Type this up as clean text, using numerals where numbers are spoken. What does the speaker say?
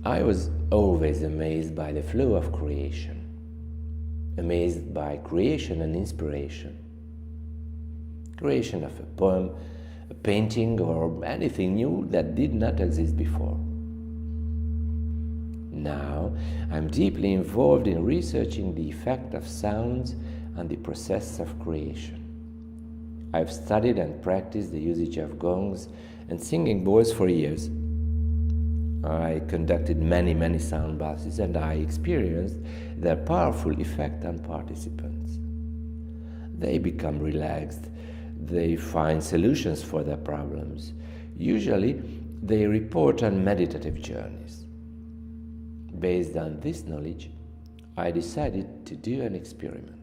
I was always amazed by the flow of creation, amazed by creation and inspiration. Creation of a poem, a painting, or anything new that did not exist before. Now, I'm deeply involved in researching the effect of sounds on the process of creation. I've studied and practiced the usage of gongs and singing bowls for years. I conducted many sound baths, and I experienced their powerful effect on participants. They become relaxed, they find solutions for their problems. Usually, they report on meditative journeys. Based on this knowledge, I decided to do an experiment.